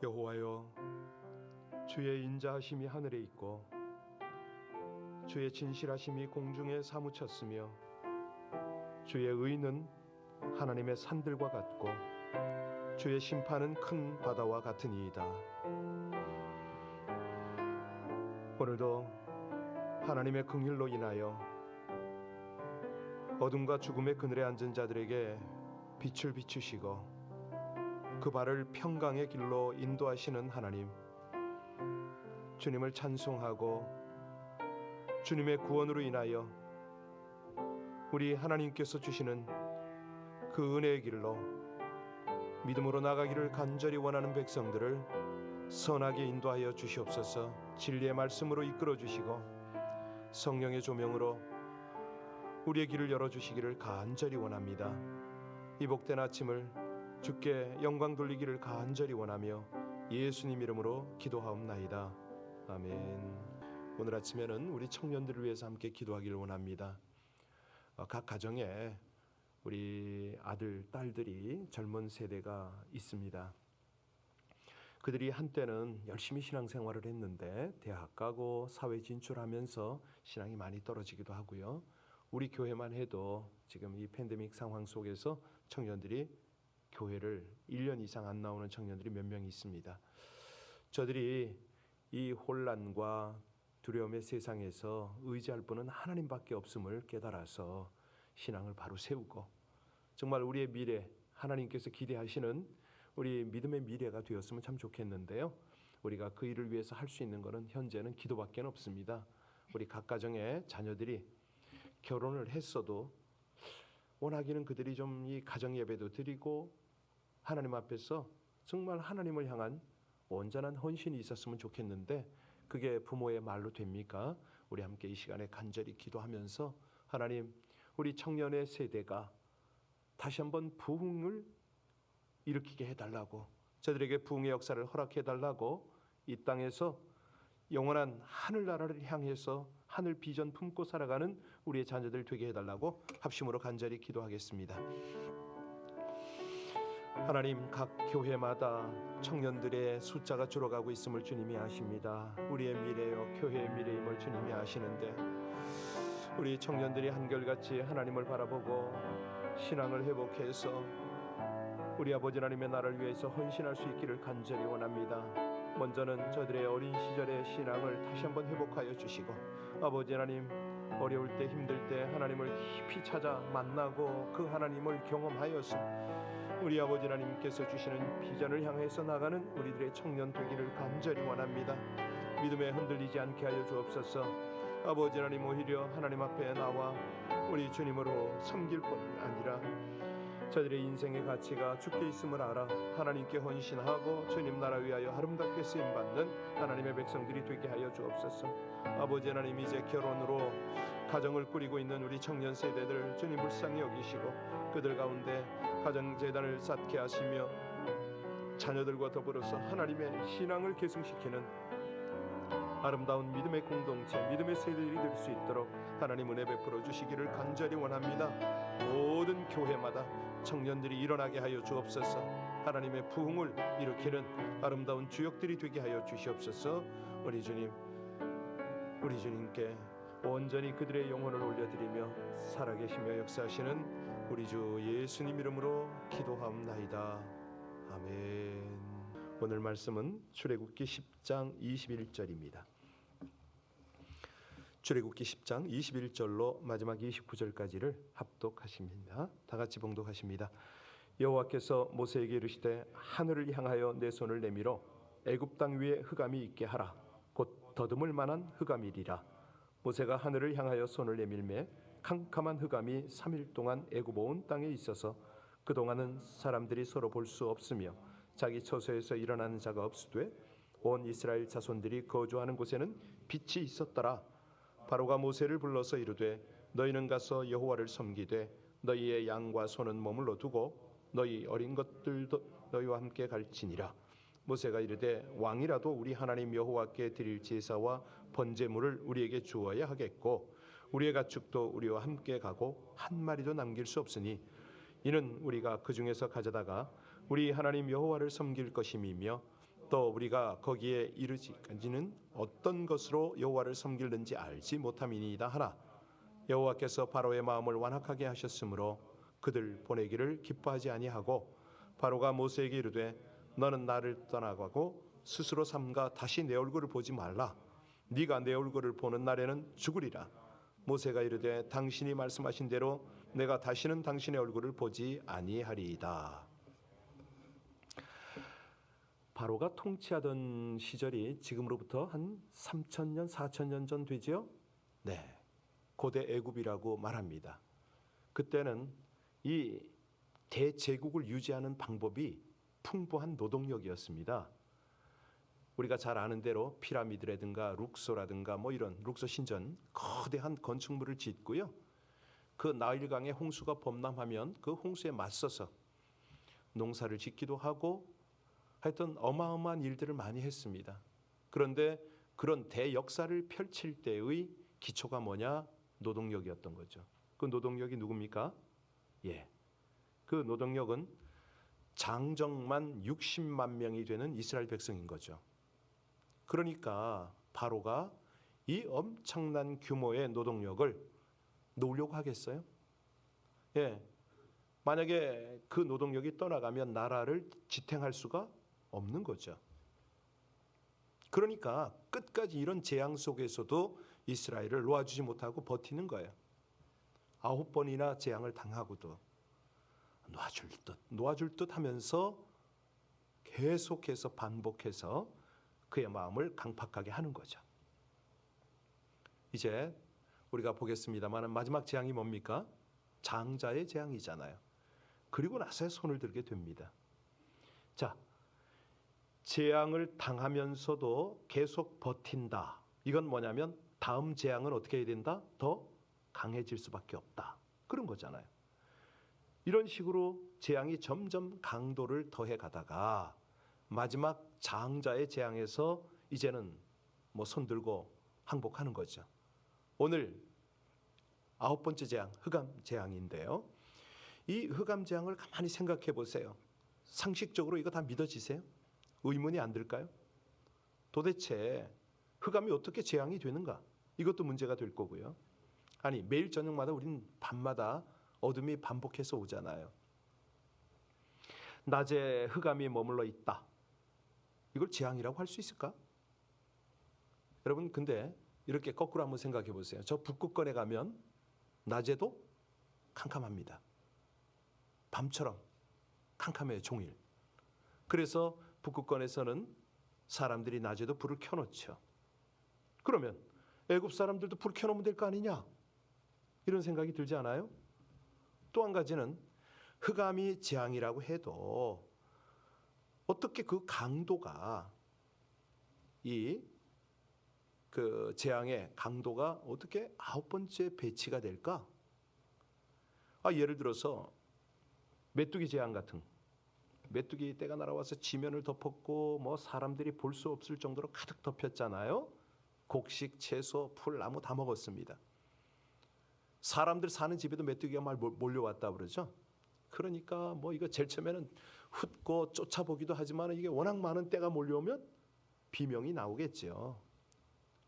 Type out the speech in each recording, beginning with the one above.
여호와여, 주의 인자하심이 하늘에 있고 주의 진실하심이 공중에 사무쳤으며 주의 의는 하나님의 산들과 같고 주의 심판은 큰 바다와 같으니이다. 오늘도 하나님의 긍휼로 인하여 어둠과 죽음의 그늘에 앉은 자들에게 빛을 비추시고 그 발을 평강의 길로 인도하시는 하나님, 주님을 찬송하고 주님의 구원으로 인하여 우리 하나님께서 주시는 그 은혜의 길로 믿음으로 나가기를 간절히 원하는 백성들을 선하게 인도하여 주시옵소서. 진리의 말씀으로 이끌어 주시고 성령의 조명으로 우리의 길을 열어주시기를 간절히 원합니다. 이 복된 아침을 주께 영광 돌리기를 간절히 원하며 예수님 이름으로 기도하옵나이다. 아멘. 오늘 아침에는 우리 청년들을 위해서 함께 기도하기를 원합니다. 각 가정에 우리 아들, 딸들이 젊은 세대가 있습니다. 그들이 한때는 열심히 신앙생활을 했는데 대학 가고 사회 진출하면서 신앙이 많이 떨어지기도 하고요. 우리 교회만 해도 지금 이 팬데믹 상황 속에서 청년들이 교회를 1년 이상 안 나오는 청년들이 몇 명 있습니다. 저들이 이 혼란과 두려움의 세상에서 의지할 분은 하나님밖에 없음을 깨달아서 신앙을 바로 세우고 정말 우리의 미래, 하나님께서 기대하시는 우리 믿음의 미래가 되었으면 참 좋겠는데요. 우리가 그 일을 위해서 할 수 있는 것은 현재는 기도밖에 없습니다. 우리 각 가정의 자녀들이 결혼을 했어도 원하기는 그들이 좀 이 가정 예배도 드리고 하나님 앞에서 정말 하나님을 향한 온전한 헌신이 있었으면 좋겠는데 그게 부모의 말로 됩니까? 우리 함께 이 시간에 간절히 기도하면서 하나님, 우리 청년의 세대가 다시 한번 부흥을 일으키게 해달라고, 저들에게 부흥의 역사를 허락해달라고, 이 땅에서 영원한 하늘나라를 향해서 하늘 비전 품고 살아가는 우리의 자녀들 되게 해달라고 합심으로 간절히 기도하겠습니다. 하나님, 각 교회마다 청년들의 숫자가 줄어가고 있음을 주님이 아십니다. 우리의 미래요, 교회의 미래임을 주님이 아시는데 우리 청년들이 한결같이 하나님을 바라보고 신앙을 회복해서 우리 아버지 하나님의 나라를 위해서 헌신할 수 있기를 간절히 원합니다. 먼저는 저들의 어린 시절의 신앙을 다시 한번 회복하여 주시고 아버지 하나님, 어려울 때 힘들 때 하나님을 깊이 찾아 만나고 그 하나님을 경험하여서 우리 아버지 하나님께서 주시는 비전을 향해서 나가는 우리들의 청년 되기를 간절히 원합니다. 믿음에 흔들리지 않게 하여 주옵소서. 아버지 하나님, 오히려 하나님 앞에 나와 우리 주님으로 섬길 뿐 아니라 저들의 인생의 가치가 주께 있음을 알아 하나님께 헌신하고 주님 나라 위하여 아름답게 쓰임받는 하나님의 백성들이 되게 하여 주옵소서. 아버지 하나님, 이제 결혼으로 가정을 꾸리고 있는 우리 청년 세대들 주님 불쌍히 여기시고 그들 가운데 가정재단을 쌓게 하시며 자녀들과 더불어서 하나님의 신앙을 계승시키는 아름다운 믿음의 공동체, 믿음의 세대들이 될 수 있도록 하나님 은혜 베풀어 주시기를 간절히 원합니다. 모든 교회마다 청년들이 일어나게 하여 주옵소서. 하나님의 부흥을 일으키는 아름다운 주역들이 되게 하여 주시옵소서. 우리 주님께 온전히 그들의 영혼을 올려드리며 살아계시며 역사하시는 우리 주 예수님 이름으로 기도하옵나이다. 아멘. 오늘 말씀은 출애굽기 10장 21절입니다. 출애굽기 10장 21절로 마지막 29절까지를 합독하십니다. 다 같이 봉독하십니다. 여호와께서 모세에게 이르시되 하늘을 향하여 내 손을 내밀어 애굽 땅 위에 흑암이 있게 하라. 곧 더듬을 만한 흑암이리라. 모세가 하늘을 향하여 손을 내밀매 캄캄한 흑암이 3일 동안 애굽 온 땅에 있어서 그동안은 사람들이 서로 볼 수 없으며 자기 처소에서 일어나는 자가 없으되 온 이스라엘 자손들이 거주하는 곳에는 빛이 있었더라. 바로가 모세를 불러서 이르되 너희는 가서 여호와를 섬기되 너희의 양과 소는 머물러 두고 너희 어린 것들도 너희와 함께 갈지니라. 모세가 이르되 왕이라도 우리 하나님 여호와께 드릴 제사와 번제물을 우리에게 주어야 하겠고 우리의 가축도 우리와 함께 가고 한 마리도 남길 수 없으니 이는 우리가 그 중에서 가져다가 우리 하나님 여호와를 섬길 것임이며 또 우리가 거기에 이르기까지는 어떤 것으로 여호와를 섬길는지 알지 못함이니이다 하나 여호와께서 바로의 마음을 완악하게 하셨으므로 그들 보내기를 기뻐하지 아니하고 바로가 모세에게 이르되 너는 나를 떠나가고 스스로 삼가 다시 내 얼굴을 보지 말라. 네가 내 얼굴을 보는 날에는 죽으리라. 모세가 이르되 당신이 말씀하신 대로 내가 다시는 당신의 얼굴을 보지 아니하리이다. 바로가 통치하던 시절이 지금으로부터 한 3,000년, 4,000년 전 되지요? 네, 고대 애굽이라고 말합니다. 그때는 이 대제국을 유지하는 방법이 풍부한 노동력이었습니다. 우리가 잘 아는 대로 피라미드라든가 룩소라든가 뭐 이런 룩소 신전 거대한 건축물을 짓고요. 그 나일강의 홍수가 범람하면 그 홍수에 맞서서 농사를 짓기도 하고 하여튼 어마어마한 일들을 많이 했습니다. 그런데 그런 대역사를 펼칠 때의 기초가 뭐냐? 노동력이었던 거죠. 그 노동력이 누굽니까? 예, 그 노동력은 장정만 60만 명이 되는 이스라엘 백성인 거죠. 그러니까 바로가 이 엄청난 규모의 노동력을 놓으려고 하겠어요? 예, 만약에 그 노동력이 떠나가면 나라를 지탱할 수가 없는 거죠. 그러니까 끝까지 이런 재앙 속에서도 이스라엘을 놓아주지 못하고 버티는 거예요. 9번이나 재앙을 당하고도 놓아줄 듯 하면서 계속해서 반복해서 그의 마음을 강팍하게 하는 거죠. 이제 우리가 보겠습니다만 마지막 재앙이 뭡니까? 장자의 재앙이잖아요. 그리고 나서야 손을 들게 됩니다. 자, 재앙을 당하면서도 계속 버틴다. 이건 뭐냐면 다음 재앙은 어떻게 해야 된다? 더 강해질 수밖에 없다. 그런 거잖아요. 이런 식으로 재앙이 점점 강도를 더해 가다가 마지막 장자의 재앙에서 이제는 뭐 손들고 항복하는 거죠. 오늘 9번째 재앙, 흑암 재앙인데요. 이 흑암 재앙을 가만히 생각해 보세요. 상식적으로 이거 다 믿어지세요? 의문이 안 들까요? 도대체 흑암이 어떻게 재앙이 되는가? 이것도 문제가 될 거고요. 아니, 매일 저녁마다 우린 밤마다 어둠이 반복해서 오잖아요. 낮에 흑암이 머물러 있다. 이걸 재앙이라고 할 수 있을까? 여러분, 근데 이렇게 거꾸로 한번 생각해 보세요. 저 북극권에 가면 낮에도 캄캄합니다. 밤처럼 캄캄해요, 종일. 그래서 북극권에서는 사람들이 낮에도 불을 켜놓죠. 그러면 애굽 사람들도 불 켜놓으면 될 거 아니냐? 이런 생각이 들지 않아요? 또 한 가지는 흑암이 재앙이라고 해도 어떻게 그 강도가 그 재앙의 강도가 어떻게 9번째 배치가 될까? 예를 들어서 메뚜기 재앙 같은 메뚜기 떼가 날아와서 지면을 덮었고 뭐 사람들이 볼 수 없을 정도로 가득 덮였잖아요. 곡식, 채소, 풀, 나무 다 먹었습니다. 사람들 사는 집에도 메뚜기가 막 몰려왔다 그러죠. 그러니까 뭐 이거 제일 처음에는 훑고 쫓아보기도 하지만 이게 워낙 많은 떼가 몰려오면 비명이 나오겠죠.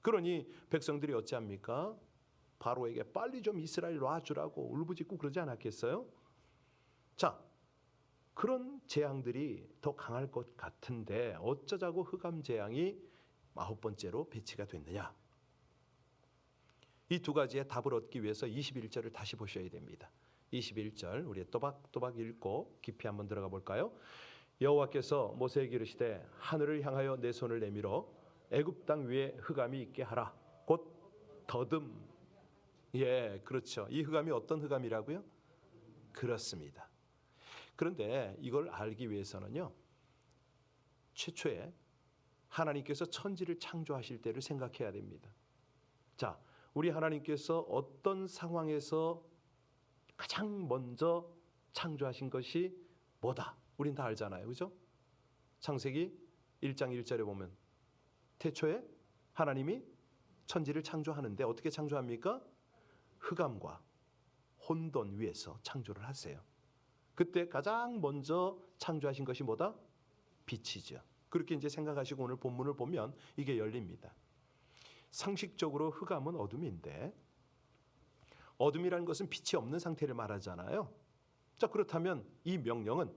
그러니 백성들이 어찌합니까? 바로에게 빨리 좀 이스라엘 놔주라고 울부짖고 그러지 않았겠어요? 자, 그런 재앙들이 더 강할 것 같은데 어쩌자고 흑암 재앙이 9번째로 배치가 됐느냐? 이 두 가지의 답을 얻기 위해서 21절을 다시 보셔야 됩니다. 21절 우리 또박또박 읽고 깊이 한번 들어가 볼까요? 여호와께서 모세에게 이르시되 하늘을 향하여 내 손을 내밀어 애굽 땅 위에 흑암이 있게 하라. 곧 더듬. 예, 그렇죠. 이 흑암이 어떤 흑암이라고요? 그렇습니다. 그런데 이걸 알기 위해서는요, 최초에 하나님께서 천지를 창조하실 때를 생각해야 됩니다. 자, 우리 하나님께서 어떤 상황에서 가장 먼저 창조하신 것이 뭐다? 우린 다 알잖아요, 그죠? 창세기 1장 1절에 보면 태초에 하나님이 천지를 창조하는데 어떻게 창조합니까? 흑암과 혼돈 위에서 창조를 하세요. 그때 가장 먼저 창조하신 것이 뭐다? 빛이죠. 그렇게 이제 생각하시고 오늘 본문을 보면 이게 열립니다. 상식적으로 흑암은 어둠인데 어둠이라는 것은 빛이 없는 상태를 말하잖아요. 자, 그렇다면 이 명령은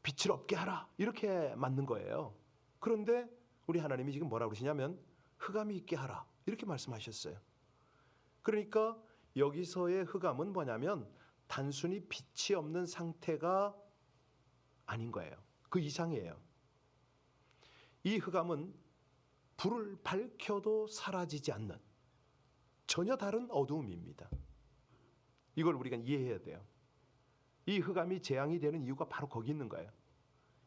빛을 없게 하라 이렇게 맞는 거예요. 그런데 우리 하나님이 지금 뭐라고 그러시냐면 흑암이 있게 하라 이렇게 말씀하셨어요. 그러니까 여기서의 흑암은 뭐냐면 단순히 빛이 없는 상태가 아닌 거예요. 그 이상이에요. 이 흑암은 불을 밝혀도 사라지지 않는 전혀 다른 어두움입니다. 이걸 우리가 이해해야 돼요. 이 흑암이 재앙이 되는 이유가 바로 거기 있는 거예요.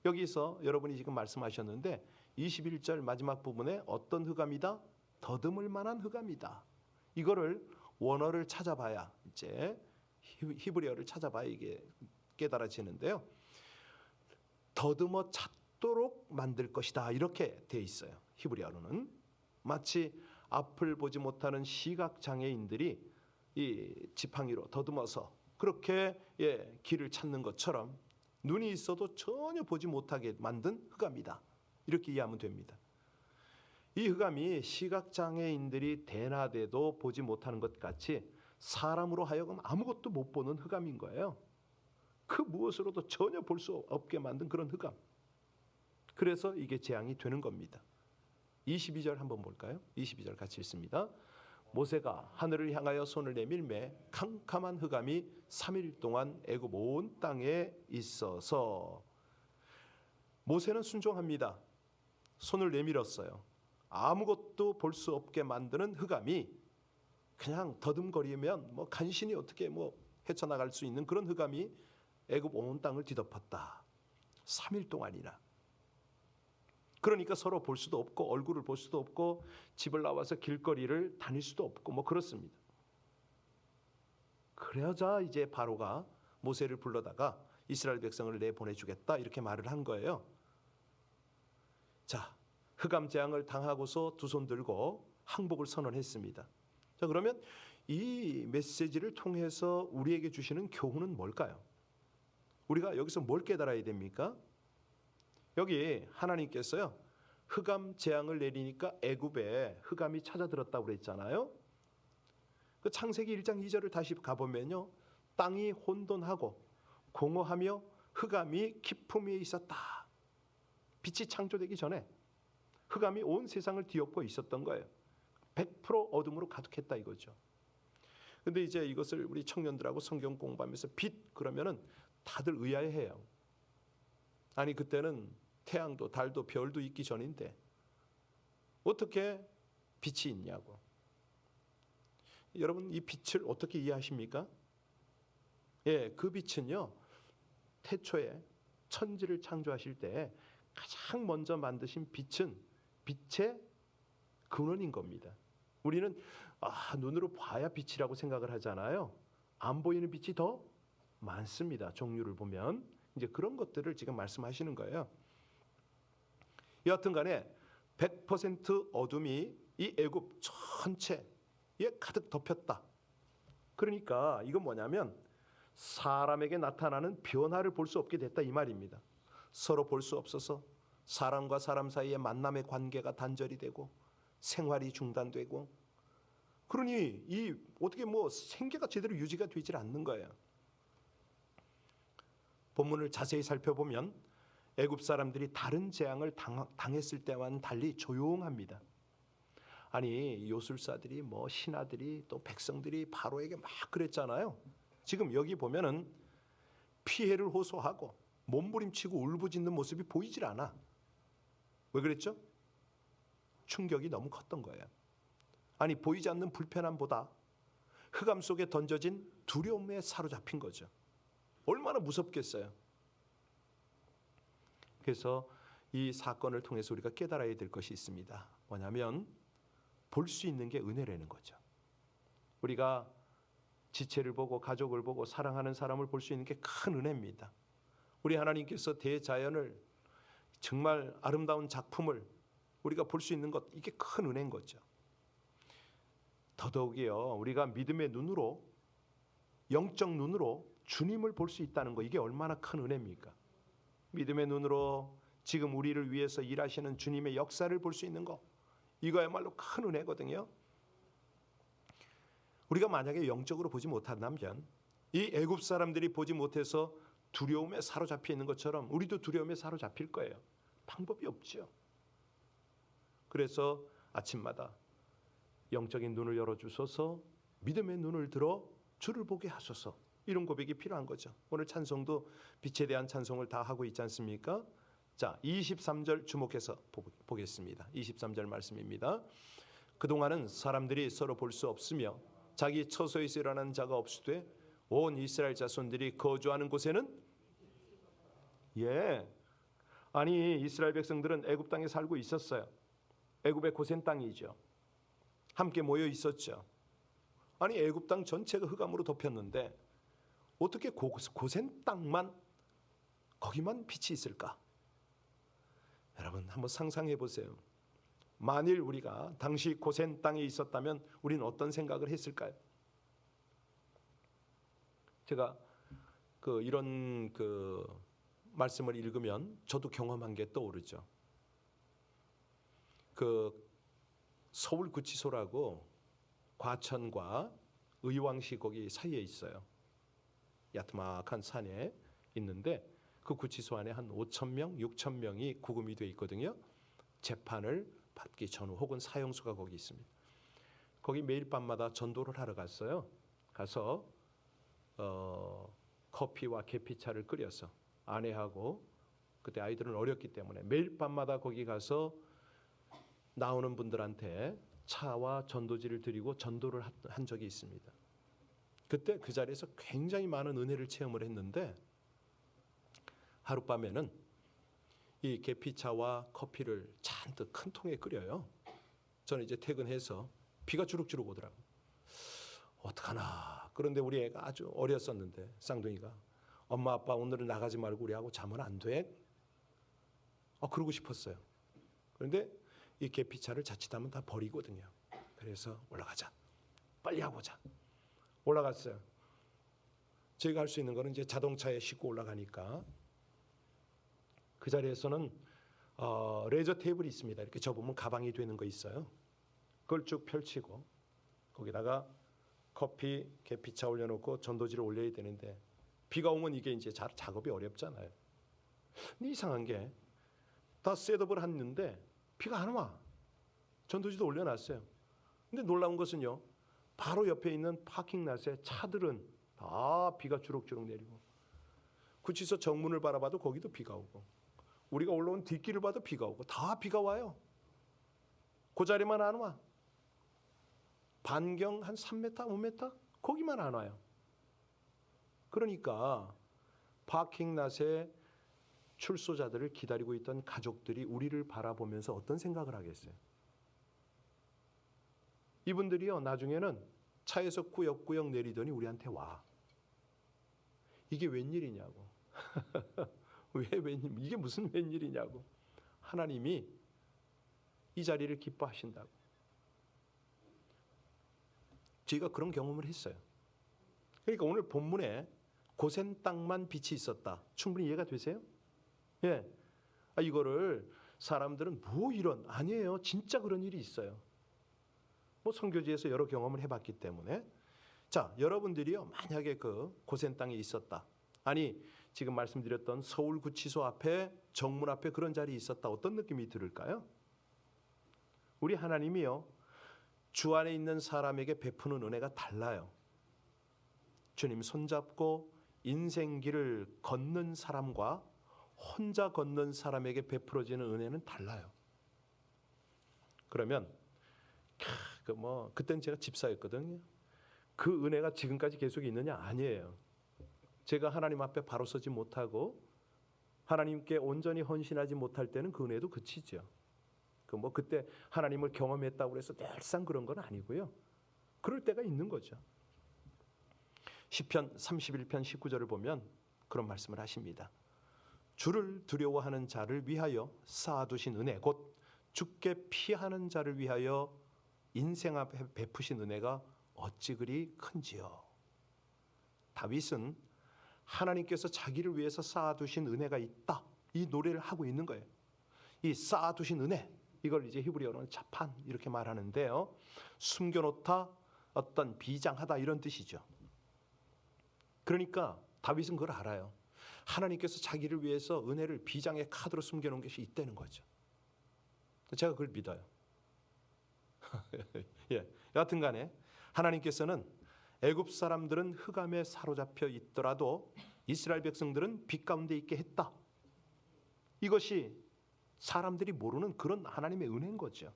여기서 여러분이 지금 말씀하셨는데 21절 마지막 부분에 어떤 흑암이다? 더듬을 만한 흑암이다. 이거를 원어를 찾아봐야 이제 히브리어를 찾아봐야 이게 깨달아지는데요. 더듬어 찾도록 만들 것이다 이렇게 돼 있어요. 히브리어로는 마치 앞을 보지 못하는 시각 장애인들이 이 지팡이로 더듬어서 그렇게 길을 찾는 것처럼 눈이 있어도 전혀 보지 못하게 만든 흑암이다. 이렇게 이해하면 됩니다. 이 흑암이 시각 장애인들이 대낮에도 보지 못하는 것 같이 사람으로 하여금 아무것도 못 보는 흑암인 거예요. 그 무엇으로도 전혀 볼 수 없게 만든 그런 흑암. 그래서 이게 재앙이 되는 겁니다. 22절 한번 볼까요? 22절 같이 읽습니다. 모세가 하늘을 향하여 손을 내밀매 캄캄한 흑암이 3일 동안 애굽 온 땅에 있어서 모세는 순종합니다. 손을 내밀었어요. 아무것도 볼 수 없게 만드는 흑암이 그냥 더듬거리면 뭐 간신히 어떻게 뭐 헤쳐나갈 수 있는 그런 흑암이 애굽 온 땅을 뒤덮었다. 3일 동안이나. 그러니까 서로 볼 수도 없고 얼굴을 볼 수도 없고 집을 나와서 길거리를 다닐 수도 없고 뭐 그렇습니다. 그러자 이제 바로가 모세를 불러다가 이스라엘 백성을 내보내주겠다 이렇게 말을 한 거예요. 자, 흑암 재앙을 당하고서 두 손 들고 항복을 선언했습니다. 자, 그러면 이 메시지를 통해서 우리에게 주시는 교훈은 뭘까요? 우리가 여기서 뭘 깨달아야 됩니까? 여기 하나님께서요 흑암 재앙을 내리니까 애굽에 흑암이 찾아들었다고 그랬잖아요. 그 창세기 1장 2절을 다시 가보면요 땅이 혼돈하고 공허하며 흑암이 깊음 위에 있었다. 빛이 창조되기 전에 흑암이 온 세상을 뒤엎고 있었던 거예요. 100% 어둠으로 가득했다 이거죠. 근데 이제 이것을 우리 청년들하고 성경 공부하면서 빛 그러면은 다들 의아해해요. 아니 그때는 태양도 달도 별도 있기 전인데 어떻게 빛이 있냐고. 여러분 이 빛을 어떻게 이해하십니까? 예, 그 빛은요 태초에 천지를 창조하실 때 가장 먼저 만드신 빛은 빛의 근원인 겁니다. 우리는 눈으로 봐야 빛이라고 생각을 하잖아요. 안 보이는 빛이 더 많습니다. 종류를 보면 이제 그런 것들을 지금 말씀하시는 거예요. 여하튼 간에 100% 어둠이 이 애굽 전체에 가득 덮였다. 그러니까 이건 뭐냐면 사람에게 나타나는 변화를 볼 수 없게 됐다 이 말입니다. 서로 볼 수 없어서 사람과 사람 사이의 만남의 관계가 단절이 되고 생활이 중단되고 그러니 이 어떻게 뭐 생계가 제대로 유지가 되질 않는 거예요. 본문을 자세히 살펴보면 애굽 사람들이 다른 재앙을 당했을 때와는 달리 조용합니다. 아니 요술사들이 뭐 신하들이 또 백성들이 바로에게 막 그랬잖아요. 지금 여기 보면은 피해를 호소하고 몸부림치고 울부짖는 모습이 보이질 않아. 왜 그랬죠? 충격이 너무 컸던 거예요. 아니 보이지 않는 불편함보다 흑암 속에 던져진 두려움에 사로잡힌 거죠. 얼마나 무섭겠어요. 그래서 이 사건을 통해서 우리가 깨달아야 될 것이 있습니다. 뭐냐면 볼 수 있는 게 은혜라는 거죠. 우리가 지체를 보고 가족을 보고 사랑하는 사람을 볼 수 있는 게 큰 은혜입니다. 우리 하나님께서 대자연을 정말 아름다운 작품을 우리가 볼 수 있는 것 이게 큰 은혜인 거죠. 더더욱이요 우리가 믿음의 눈으로 영적 눈으로 주님을 볼 수 있다는 거 이게 얼마나 큰 은혜입니까? 믿음의 눈으로 지금 우리를 위해서 일하시는 주님의 역사를 볼 수 있는 거, 이거야말로 큰 은혜거든요. 우리가 만약에 영적으로 보지 못한다면 이 애굽 사람들이 보지 못해서 두려움에 사로잡혀 있는 것처럼 우리도 두려움에 사로잡힐 거예요. 방법이 없죠. 그래서 아침마다 영적인 눈을 열어주소서, 믿음의 눈을 들어 주를 보게 하소서, 이런 고백이 필요한 거죠. 오늘 찬송도 빛에 대한 찬송을 다 하고 있지 않습니까? 자, 23절 주목해서 보겠습니다. 23절 말씀입니다. 그동안은 사람들이 서로 볼 수 없으며 자기 처소에서 일어나는 자가 없으되 온 이스라엘 자손들이 거주하는 곳에는, 아니 이스라엘 백성들은 애굽 땅에 살고 있었어요. 애굽의 고센 땅이죠. 함께 모여 있었죠. 아니 애굽 땅 전체가 흑암으로 덮였는데 어떻게 고센 땅만, 거기만 빛이 있을까? 여러분 한번 상상해 보세요. 만일 우리가 당시 고센 땅에 있었다면 우리는 어떤 생각을 했을까요? 제가 이런 말씀을 읽으면 저도 경험한 게 떠오르죠. 서울구치소라고 과천과 의왕시 거기 사이에 있어요. 야트막한 산에 있는데 그 구치소 안에 한 5,000명, 6,000명이 구금이 돼 있거든요. 재판을 받기 전후 혹은 사형수가 거기 있습니다. 거기 매일 밤마다 전도를 하러 갔어요. 가서 커피와 계피차를 끓여서 아내하고, 그때 아이들은 어렸기 때문에 매일 밤마다 거기 가서 나오는 분들한테 차와 전도지를 드리고 전도를 한 적이 있습니다. 그때 그 자리에서 굉장히 많은 은혜를 체험을 했는데 하룻밤에는 이 계피차와 커피를 잔뜩 큰 통에 끓여요. 저는 이제 퇴근해서 비가 주룩주룩 오더라고요. 어떡하나. 그런데 우리 애가 아주 어렸었는데 쌍둥이가, 엄마 아빠 오늘은 나가지 말고 우리하고 자면 안 돼? 그러고 싶었어요. 그런데 이 계피차를 자칫하면 다 버리거든요. 그래서 올라가자. 빨리 하고 자. 올라갔어요. 저희가 할 수 있는 거는 이제 자동차에 싣고 올라가니까 그 자리에서는 레저 테이블이 있습니다. 이렇게 접으면 가방이 되는 거 있어요. 그걸 쭉 펼치고 거기다가 커피, 계피차 올려놓고 전도지를 올려야 되는데 비가 오면 이게 이제 작업이 어렵잖아요. 근데 이상한 게 다 셋업을 했는데 비가 안 와. 전도지도 올려놨어요. 근데 놀라운 것은요, 바로 옆에 있는 파킹랏에 차들은 다 비가 주룩주룩 내리고, 구치소 정문을 바라봐도 거기도 비가 오고, 우리가 올라온 뒷길을 봐도 비가 오고, 다 비가 와요. 그 자리만 안 와. 반경 한 3m, 5m? 거기만 안 와요. 그러니까 파킹랏에 출소자들을 기다리고 있던 가족들이 우리를 바라보면서 어떤 생각을 하겠어요? 이분들이요, 나중에는 차에서 꾸역꾸역 내리더니 우리한테 와. 이게 웬일이냐고. 이게 무슨 웬일이냐고. 하나님이 이 자리를 기뻐하신다고. 저희가 그런 경험을 했어요. 그러니까 오늘 본문에 고센 땅만 빛이 있었다. 충분히 이해가 되세요? 예. 이거를 사람들은 뭐 이런, 아니에요. 진짜 그런 일이 있어요. 뭐 선교지에서 여러 경험을 해봤기 때문에. 자, 여러분들이요, 만약에 고센 땅에 있었다. 아니, 지금 말씀드렸던 서울구치소 앞에, 정문 앞에 그런 자리에 있었다. 어떤 느낌이 들을까요? 우리 하나님이요, 주 안에 있는 사람에게 베푸는 은혜가 달라요. 주님 손잡고 인생길을 걷는 사람과 혼자 걷는 사람에게 베풀어지는 은혜는 달라요. 그러면 그때는 제가 집사였거든요. 그 은혜가 지금까지 계속 있느냐? 아니에요. 제가 하나님 앞에 바로 서지 못하고 하나님께 온전히 헌신하지 못할 때는 그 은혜도 그치죠. 그때 하나님을 경험했다고 해서 늘상 그런 건 아니고요. 그럴 때가 있는 거죠. 시편 31편 19절을 보면 그런 말씀을 하십니다. 주를 두려워하는 자를 위하여 쌓아두신 은혜, 곧 주께 피하는 자를 위하여 인생 앞에 베푸신 은혜가 어찌 그리 큰지요. 다윗은 하나님께서 자기를 위해서 쌓아두신 은혜가 있다, 이 노래를 하고 있는 거예요. 이 쌓아두신 은혜, 이걸 이제 히브리어로는 자판 이렇게 말하는데요. 숨겨놓다, 어떤 비장하다 이런 뜻이죠. 그러니까 다윗은 그걸 알아요. 하나님께서 자기를 위해서 은혜를 비장의 카드로 숨겨놓은 것이 있다는 거죠. 제가 그걸 믿어요. 예, 여하튼 간에 하나님께서는 애굽 사람들은 흑암에 사로잡혀 있더라도 이스라엘 백성들은 빛 가운데 있게 했다. 이것이 사람들이 모르는 그런 하나님의 은혜인 거죠.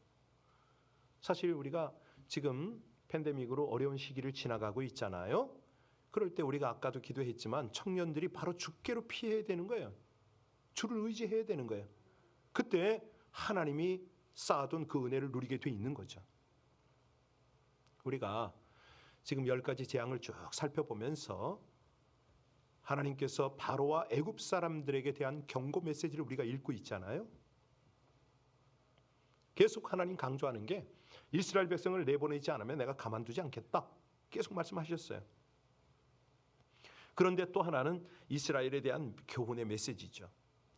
사실 우리가 지금 팬데믹으로 어려운 시기를 지나가고 있잖아요. 그럴 때 우리가 아까도 기도했지만 청년들이 바로 주께로 피해야 되는 거예요. 주를 의지해야 되는 거예요. 그때 하나님이 쌓아둔 그 은혜를 누리게 돼 있는 거죠. 우리가 지금 10가지 재앙을 쭉 살펴보면서 하나님께서 바로와 애굽 사람들에게 대한 경고 메시지를 우리가 읽고 있잖아요. 계속 하나님 강조하는 게 이스라엘 백성을 내보내지 않으면 내가 가만두지 않겠다. 계속 말씀하셨어요. 그런데 또 하나는 이스라엘에 대한 교훈의 메시지죠.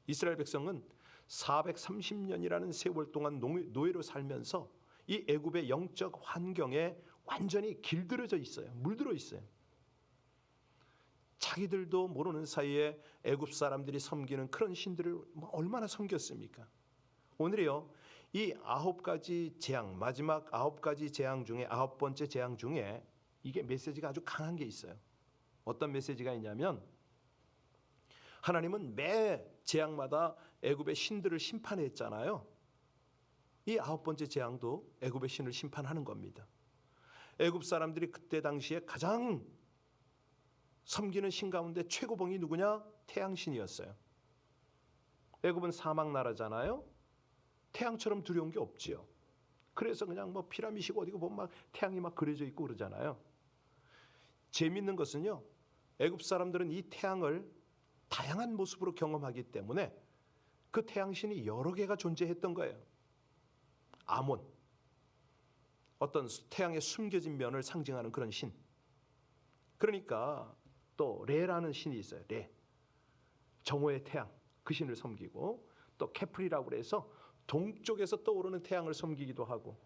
이스라엘 백성은 430년이라는 세월 동안 노예로 살면서 이 애굽의 영적 환경에 완전히 길들여져 있어요. 물들어 있어요. 자기들도 모르는 사이에 애굽 사람들이 섬기는 그런 신들을 얼마나 섬겼습니까? 오늘이요, 이 9가지 재앙, 마지막 9가지 재앙 중에 9번째 재앙 중에 이게 메시지가 아주 강한 게 있어요. 어떤 메시지가 있냐면 하나님은 매 재앙마다 애굽의 신들을 심판했잖아요. 이 9번째 재앙도 애굽의 신을 심판하는 겁니다. 애굽 사람들이 그때 당시에 가장 섬기는 신 가운데 최고봉이 누구냐? 태양신이었어요. 애굽은 사막 나라잖아요. 태양처럼 두려운 게 없지요. 그래서 그냥 뭐 피라미드고 어디고 보면 막 태양이 막 그려져 있고 그러잖아요. 재밌는 것은요, 애굽 사람들은 이 태양을 다양한 모습으로 경험하기 때문에 그 태양신이 여러 개가 존재했던 거예요. 아몬, 어떤 태양의 숨겨진 면을 상징하는 그런 신. 그러니까 또 레라는 신이 있어요. 레, 정오의 태양, 그 신을 섬기고, 또 케프리라고 그래서 동쪽에서 떠오르는 태양을 섬기기도 하고,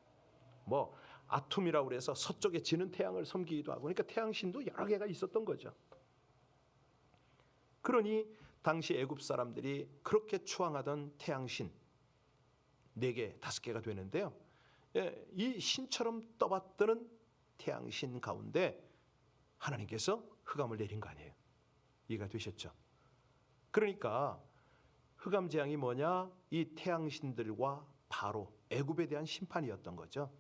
뭐 아툼이라고 그래서 서쪽에 지는 태양을 섬기기도 하고, 그러니까 태양신도 여러 개가 있었던 거죠. 그러니 당시 애굽 사람들이 그렇게 추앙하던 태양신 4개, 5개가 되는데요. 이 신처럼 떠받드는 태양신 가운데 하나님께서 흑암을 내린 거 아니에요. 이해가 되셨죠? 그러니까 흑암 재앙이 뭐냐? 이 태양신들과 바로 애굽에 대한 심판이었던 거죠.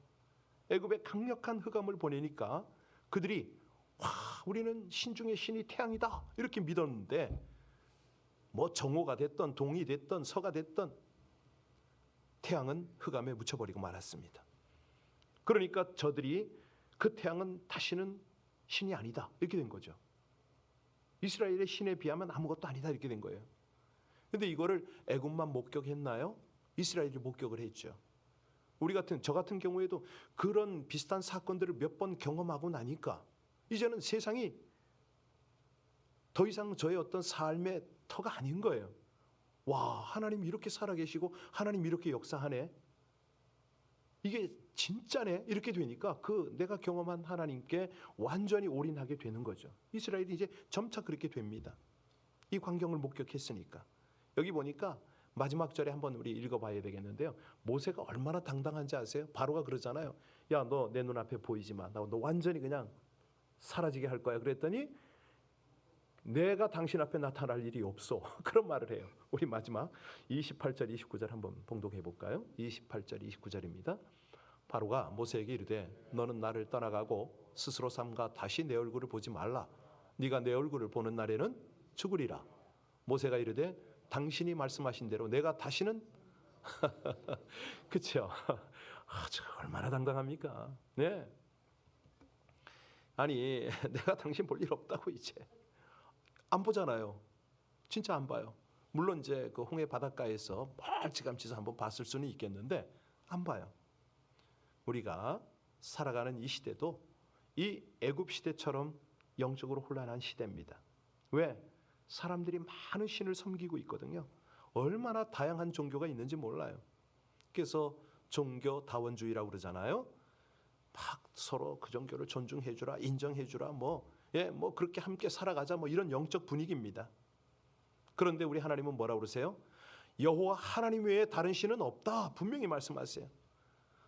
애굽에 강력한 흑암을 보내니까 그들이 와, 우리는 신 중에 신이 태양이다 이렇게 믿었는데 뭐 정오가 됐던 동이 됐던 서가 됐던 태양은 흑암에 묻혀버리고 말았습니다. 그러니까 저들이 그 태양은 다시는 신이 아니다 이렇게 된 거죠. 이스라엘의 신에 비하면 아무것도 아니다 이렇게 된 거예요. 근데 이거를 애굽만 목격했나요? 이스라엘이 목격을 했죠. 저 같은 경우에도 그런 비슷한 사건들을 몇 번 경험하고 나니까 이제는 세상이 더 이상 저의 어떤 삶의 터가 아닌 거예요. 와, 하나님 이렇게 살아계시고 하나님 이렇게 역사하네. 이게 진짜네 이렇게 되니까 그 내가 경험한 하나님께 완전히 올인하게 되는 거죠. 이스라엘이 이제 점차 그렇게 됩니다. 이 광경을 목격했으니까. 여기 보니까 마지막 절에 한번 우리 읽어봐야 되겠는데요. 모세가 얼마나 당당한지 아세요? 바로가 그러잖아요. 야, 너 내 눈앞에 보이지 마. 너 완전히 그냥 사라지게 할 거야. 그랬더니 내가 당신 앞에 나타날 일이 없어. 그런 말을 해요. 우리 마지막 28절 29절 한번 봉독해 볼까요? 28절 29절입니다. 바로가 모세에게 이르되 너는 나를 떠나가고 스스로 삼가 다시 내 얼굴을 보지 말라. 네가 내 얼굴을 보는 날에는 죽으리라. 모세가 이르되 당신이 말씀하신 대로 내가 다시는 그렇죠. 얼마나 당당합니까? 네. 아니 내가 당신 볼 일 없다고 이제 안 보잖아요. 진짜 안 봐요. 물론 이제 그 홍해 바닷가에서 멀찌감치서 한번 봤을 수는 있겠는데 안 봐요. 우리가 살아가는 이 시대도 이 애굽 시대처럼 영적으로 혼란한 시대입니다. 왜? 사람들이 많은 신을 섬기고 있거든요. 얼마나 다양한 종교가 있는지 몰라요. 그래서 종교다원주의라고 그러잖아요. 막 서로 그 종교를 존중해주라, 인정해주라, 뭐 그렇게 함께 살아가자, 뭐 이런 영적 분위기입니다. 그런데 우리 하나님은 뭐라고 그러세요? 여호와 하나님 외에 다른 신은 없다, 분명히 말씀하세요.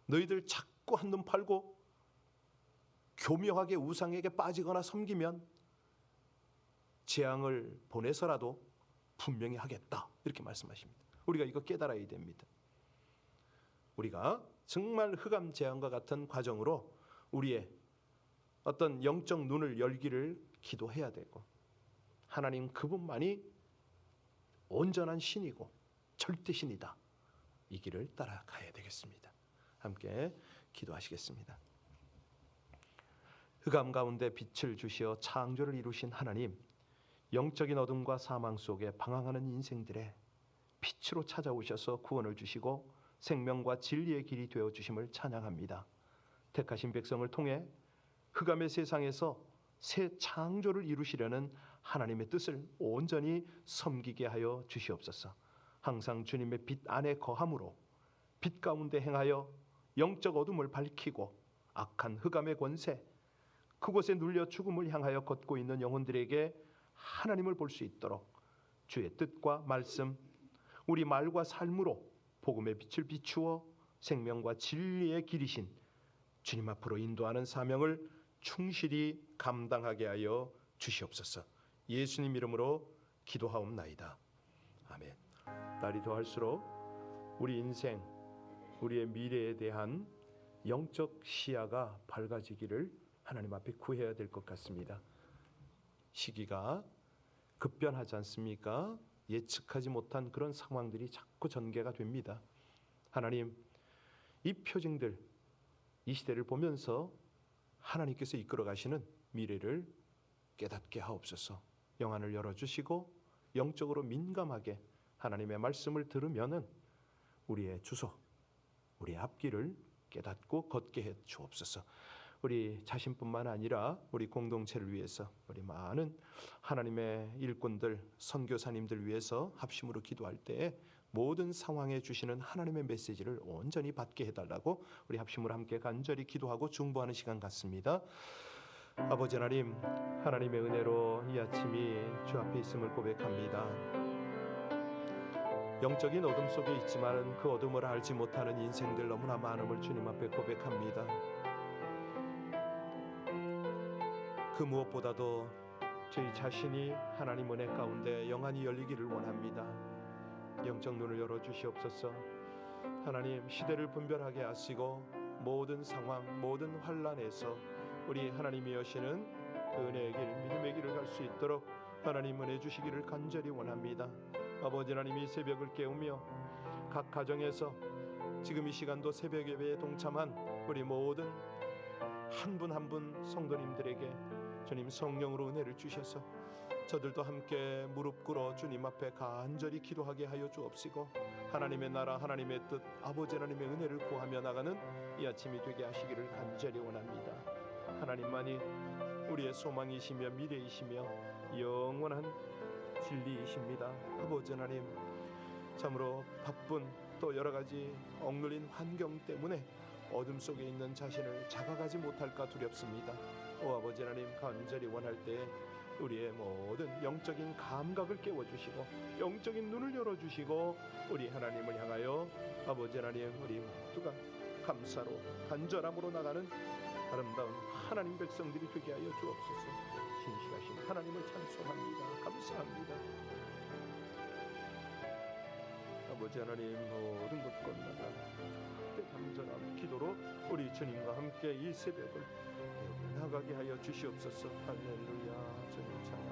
너희들 자꾸 한눈 팔고 교묘하게 우상에게 빠지거나 섬기면 재앙을 보내서라도 분명히 하겠다, 이렇게 말씀하십니다. 우리가 이거 깨달아야 됩니다. 우리가 정말 흑암 재앙과 같은 과정으로 우리의 어떤 영적 눈을 열기를 기도해야 되고, 하나님 그분만이 온전한 신이고 절대신이다, 이 길을 따라가야 되겠습니다. 함께 기도하시겠습니다. 흑암 가운데 빛을 주시어 창조를 이루신 하나님, 영적인 어둠과 사망 속에 방황하는 인생들의 빛으로 찾아오셔서 구원을 주시고 생명과 진리의 길이 되어 주심을 찬양합니다. 택하신 백성을 통해 흑암의 세상에서 새 창조를 이루시려는 하나님의 뜻을 온전히 섬기게 하여 주시옵소서. 항상 주님의 빛 안에 거함으로 빛 가운데 행하여 영적 어둠을 밝히고 악한 흑암의 권세, 그곳에 눌려 죽음을 향하여 걷고 있는 영혼들에게 하나님을 볼 수 있도록 주의 뜻과 말씀, 우리 말과 삶으로 복음의 빛을 비추어 생명과 진리의 길이신 주님 앞으로 인도하는 사명을 충실히 감당하게 하여 주시옵소서. 예수님 이름으로 기도하옵나이다. 아멘. 날이 더할수록 우리 인생, 우리의 미래에 대한 영적 시야가 밝아지기를 하나님 앞에 구해야 될 것 같습니다. 시기가 급변하지 않습니까? 예측하지 못한 그런 상황들이 자꾸 전개가 됩니다. 하나님, 이 표징들, 이 시대를 보면서 하나님께서 이끌어 가시는 미래를 깨닫게 하옵소서. 영안을 열어주시고 영적으로 민감하게 하나님의 말씀을 들으면은 우리의 주소, 우리의 앞길을 깨닫고 걷게 해 주옵소서. 우리 자신뿐만 아니라 우리 공동체를 위해서, 우리 많은 하나님의 일꾼들, 선교사님들 위해서 합심으로 기도할 때에 모든 상황에 주시는 하나님의 메시지를 온전히 받게 해달라고 우리 합심으로 함께 간절히 기도하고 중보하는 시간 같습니다. 아버지 하나님, 하나님의 은혜로 이 아침이 주 앞에 있음을 고백합니다. 영적인 어둠 속에 있지만 그 어둠을 알지 못하는 인생들 너무나 많음을 주님 앞에 고백합니다. 그 무엇보다도 저희 자신이 하나님 은혜 가운데 영안이 열리기를 원합니다. 영적 눈을 열어주시옵소서. 하나님, 시대를 분별하게 하시고 모든 상황, 모든 환난에서 우리 하나님이 여시는 그 은혜의 길, 믿음의 길을 갈 수 있도록 하나님 은혜 주시기를 간절히 원합니다. 아버지 하나님, 이 새벽을 깨우며 각 가정에서 지금 이 시간도 새벽 예배에 동참한 우리 모든 한 분 한 분 성도님들에게 주님 성령으로 은혜를 주셔서 저들도 함께 무릎 꿇어 주님 앞에 간절히 기도하게 하여 주옵시고, 하나님의 나라, 하나님의 뜻, 아버지 하나님의 은혜를 구하며 나가는 이 아침이 되게 하시기를 간절히 원합니다. 하나님만이 우리의 소망이시며 미래이시며 영원한 진리이십니다. 아버지 하나님, 참으로 바쁜 또 여러 가지 억눌린 환경 때문에 어둠 속에 있는 자신을 자각하지 못할까 두렵습니다. 오 아버지 하나님, 간절히 원할 때 우리의 모든 영적인 감각을 깨워주시고 영적인 눈을 열어주시고 우리 하나님을 향하여 아버지 하나님, 우리 모두가 감사로 간절함으로 나가는 아름다운 하나님 백성들이 되게 하여 주옵소서. 신실하신 하나님을 찬송합니다. 감사합니다. 아버지 하나님, 모든 것 건너가 간절한 기도로 우리 주님과 함께 이 새벽을 나가게 하여 주시옵소서. 할렐루야. 주님 찬양.